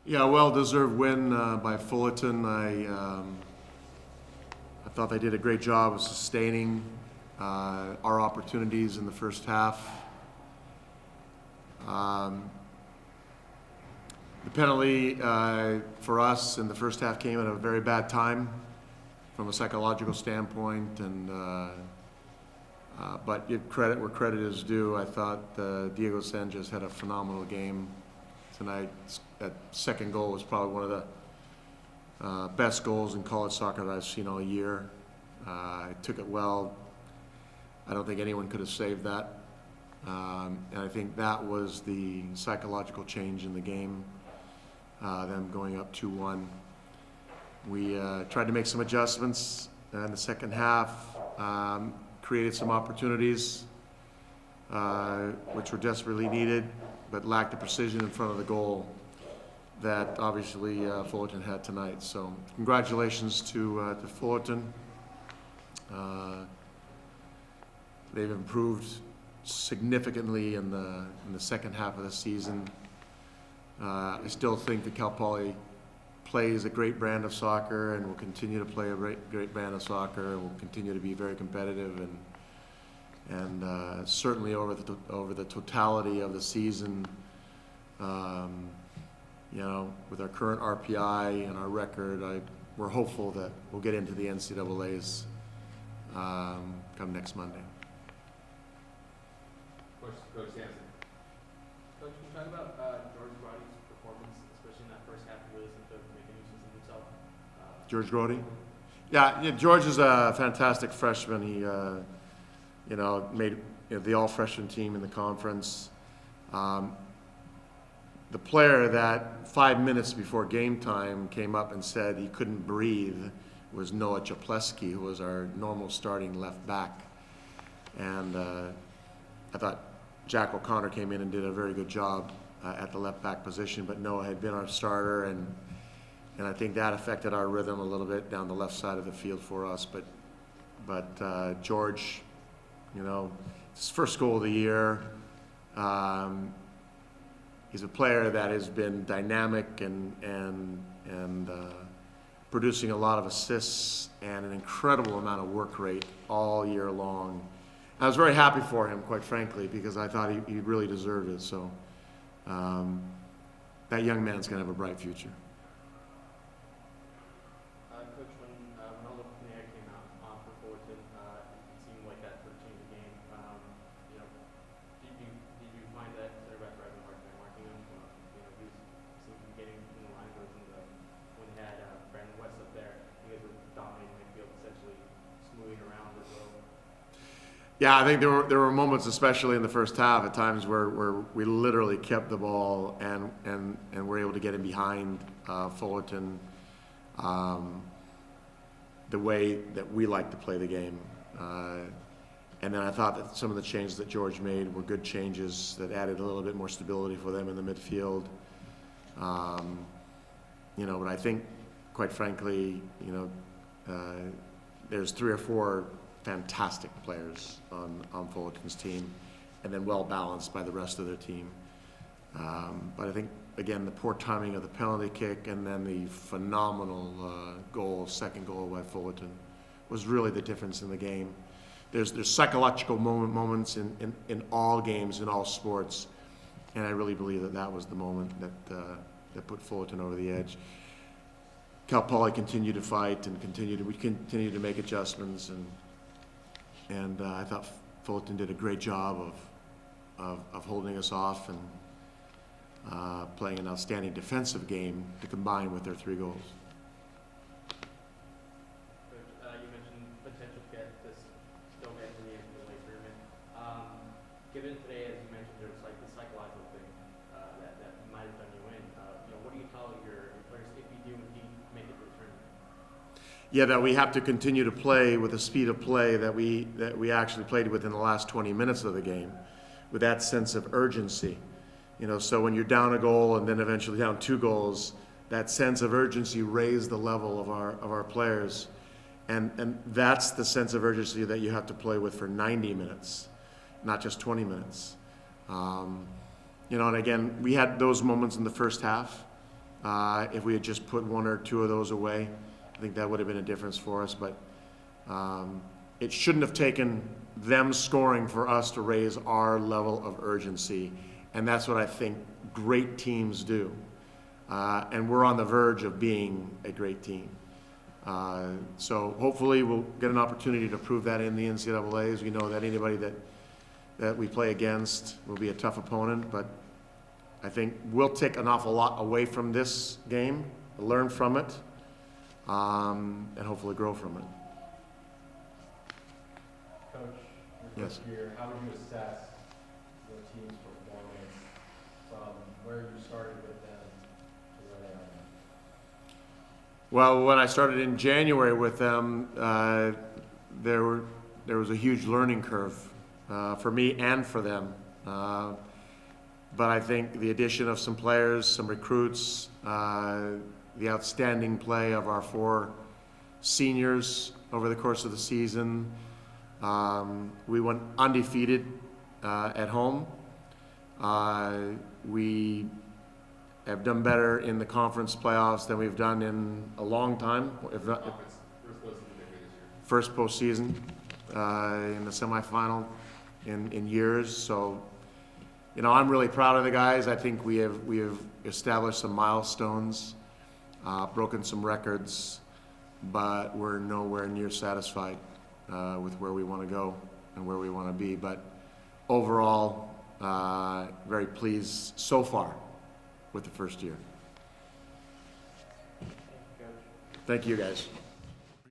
Yeah, well-deserved win by Fullerton. I thought they did a great job of sustaining our opportunities in the first half. The penalty for us in the first half came at a very bad time from a psychological standpoint, and but give credit where credit is due. I thought Diego Sanchez had a phenomenal game tonight. That second goal was probably one of the best goals in college soccer that I've seen all year. I took it well. I don't think anyone could have saved that. And I think that was the psychological change in the game, them going up 2-1. We tried to make some adjustments in the second half, created some opportunities, which were desperately needed, but lacked the precision in front of the goal that obviously Fullerton had tonight. So congratulations to Fullerton. They've improved significantly in the second half of the season. I still think that Cal Poly plays a great brand of soccer and will continue to play a great brand of soccer and will continue to be very competitive, and certainly over the totality of the season, with our current RPI and our record, we're hopeful that we'll get into the NCAAs come next Monday. Coach Sampson. Coach, can you talk about George Roddy's performance, especially in that first half? He really seemed to make a nuisance of himself. George Roddy? Yeah, George is a fantastic freshman. He, made the all-freshman team in the conference. The player that 5 minutes before game time came up and said he couldn't breathe was Noah Czapleski, who was our normal starting left back. And I thought Jack O'Connor came in and did a very good job at the left back position, but Noah had been our starter, and I think that affected our rhythm a little bit down the left side of the field for us. But George, his first goal of the year. He's a player that has been dynamic and producing a lot of assists and an incredible amount of work rate all year long. I was very happy for him, quite frankly, because I thought he really deserved it. So that young man's going to have a bright future. Coach, when all the Pineda came out on for Fullerton, it seemed like that sort of changed the game. Did you find that center back having a hard time marking him? He seemed to be getting in the line when they had Brandon West up there. You guys were dominating midfield, essentially smoothing around as well. Yeah, I think there were moments, especially in the first half, at times where we literally kept the ball and were able to get in behind Fullerton the way that we like to play the game. And then I thought that some of the changes that George made were good changes that added a little bit more stability for them in the midfield. But I think, quite frankly, there's 3 or 4 fantastic players on Fullerton's team, and then well balanced by the rest of their team. But I think, again, the poor timing of the penalty kick and then the phenomenal second goal by Fullerton was really the difference in the game. There's psychological moments in all games, in all sports, and I really believe that was the moment that put Fullerton over the edge. Cal Poly continued to fight and we continued to make adjustments, and I thought Fullerton did a great job of holding us off and playing an outstanding defensive game to combine with their 3 goals. Coach, you mentioned potential to still get to the NCAA tournament. Given today, as you mentioned, there's like the psychological thing that might have done you in. What do you tell your players if you do indeed make it to the tournament? Yeah, that we have to continue to play with the speed of play that we actually played with in the last 20 minutes of the game, with that sense of urgency. So when you're down a goal and then eventually down 2 goals, that sense of urgency raised the level of our players, and that's the sense of urgency that you have to play with for 90 minutes, not just 20 minutes. And again, we had those moments in the first half. If we had just put one or two of those away, I think that would have been a difference for us, but it shouldn't have taken them scoring for us to raise our level of urgency, and that's what I think great teams do. And we're on the verge of being a great team. So hopefully we'll get an opportunity to prove that in the NCAAs. We know that anybody that we play against will be a tough opponent, but I think we'll take an awful lot away from this game, learn from it, and hopefully grow from it. Coach, your first year, how would you assess your team's performance from where you started with them to where they are now? Well, when I started in January with them, there was a huge learning curve for me and for them. But I think the addition of some players, some recruits, the outstanding play of our 4 seniors over the course of the season. We went undefeated at home. We have done better in the conference playoffs than we've done in a long time, if not first postseason in the semifinal in years. So, you know, I'm really proud of the guys. I think we have established some milestones, broken some records, but we're nowhere near satisfied with where we want to go and where we want to be. But overall, very pleased so far with the first year. Thank you, Coach. Thank you, guys.